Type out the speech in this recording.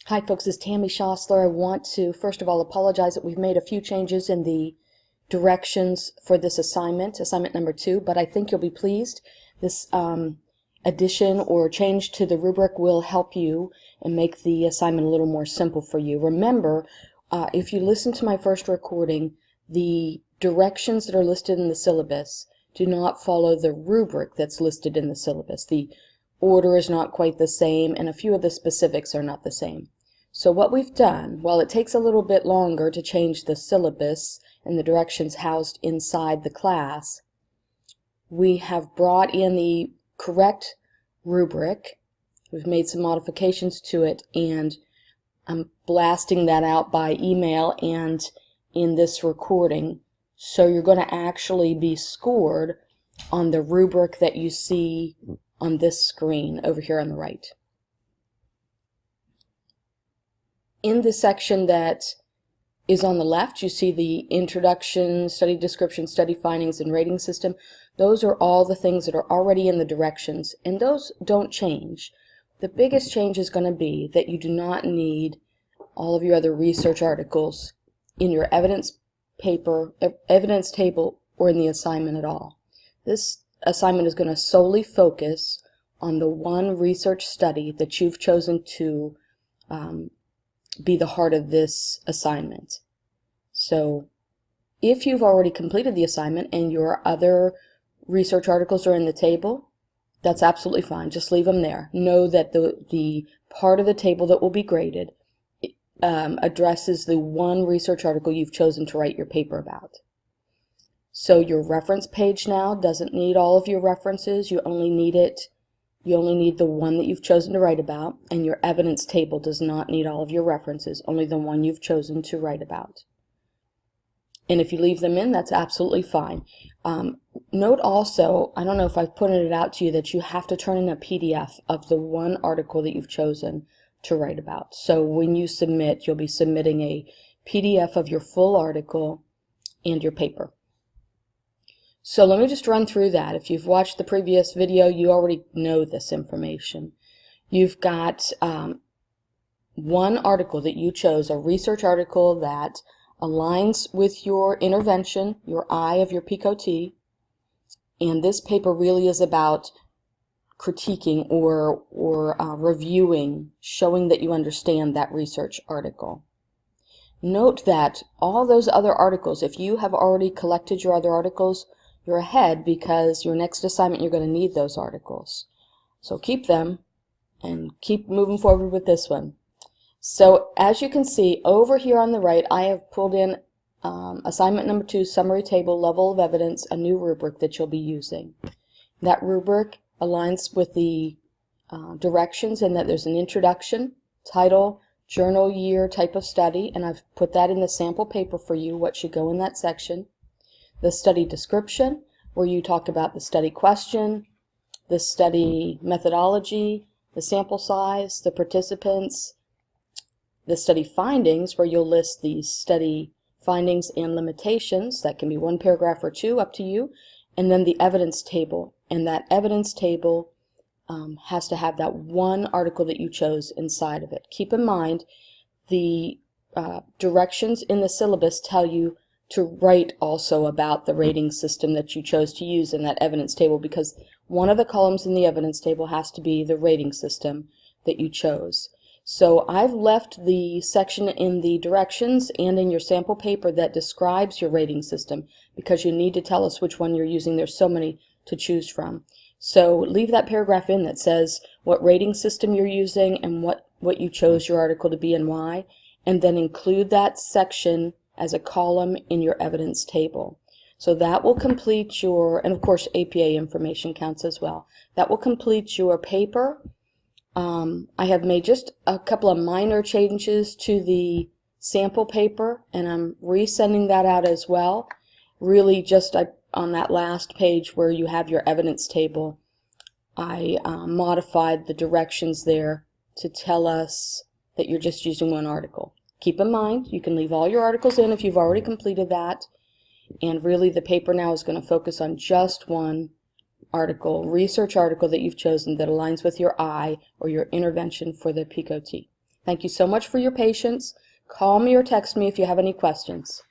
Hi folks, this is Tammy Schossler. I want to first of all apologize that we've made a few changes in the directions for this assignment number 2, but I think you'll be pleased. This addition or change to the rubric will help you and make the assignment a little more simple for you. Remember, if you listen to my first recording, the directions that are listed in the syllabus do not follow the rubric that's listed in the syllabus. The order is not quite the same, and a few of the specifics are not the same. So what we've done, while it takes a little bit longer to change the syllabus and the directions housed inside the class, we have brought in the correct rubric. We've made some modifications to it, and I'm blasting that out by email and in this recording. So you're going to actually be scored on the rubric that you see on this screen over here on the right. In the section that is on the left, you see the introduction, study description, study findings, and rating system. Those are all the things that are already in the directions, and those don't change. The biggest change is going to be that you do not need all of your other research articles in your evidence table or in the assignment at all. This assignment is going to solely focus on the one research study that you've chosen to be the heart of this assignment. So if you've already completed the assignment and your other research articles are in the table, that's absolutely fine. Just leave them there. Know that the part of the table that will be graded addresses the one research article you've chosen to write your paper about. So your reference page now doesn't need all of your references. You only need the one that you've chosen to write about, and your evidence table does not need all of your references, only the one you've chosen to write about. And if you leave them in, that's absolutely fine. Note also, I don't know if I've pointed it out to you, that you have to turn in a PDF of the one article that you've chosen to write about. So when you submit, you'll be submitting a PDF of your full article and your paper. So let me just run through that. If you've watched the previous video, you already know this information. You've got one article that you chose, a research article that aligns with your intervention, your I of your PCOT, and this paper really is about critiquing or reviewing, showing that you understand that research article. Note that all those other articles, if you have already collected your other articles, you're ahead, because your next assignment you're going to need those articles. So keep them and keep moving forward with this one. So as you can see over here on the right, I have pulled in assignment number 2, summary table, level of evidence, a new rubric that you'll be using. That rubric aligns with the directions in that there's an introduction, title, journal, year, type of study, and I've put that in the sample paper for you, what should go in that section. The study description, where you talk about the study question, the study methodology, the sample size, the participants. The study findings, where you'll list the study findings and limitations. That can be 1 paragraph or 2, up to you. And then the evidence table. And that evidence table has to have that one article that you chose inside of it. Keep in mind, the directions in the syllabus tell you to write also about the rating system that you chose to use in that evidence table, because one of the columns in the evidence table has to be the rating system that you chose. So I've left the section in the directions and in your sample paper that describes your rating system, because you need to tell us which one you're using. There's so many to choose from. So leave that paragraph in that says what rating system you're using and what you chose your article to be and why, and then include that section as a column in your evidence table. So that will complete your, and of course APA information counts as well. That will complete your paper. I have made just a couple of minor changes to the sample paper, and I'm resending that out as well. Really just on that last page where you have your evidence table, I modified the directions there to tell us that you're just using one article. Keep in mind, you can leave all your articles in if you've already completed that, and really the paper now is going to focus on just one article, research article that you've chosen that aligns with your I or your intervention for the PCOT. Thank you so much for your patience. Call me or text me if you have any questions.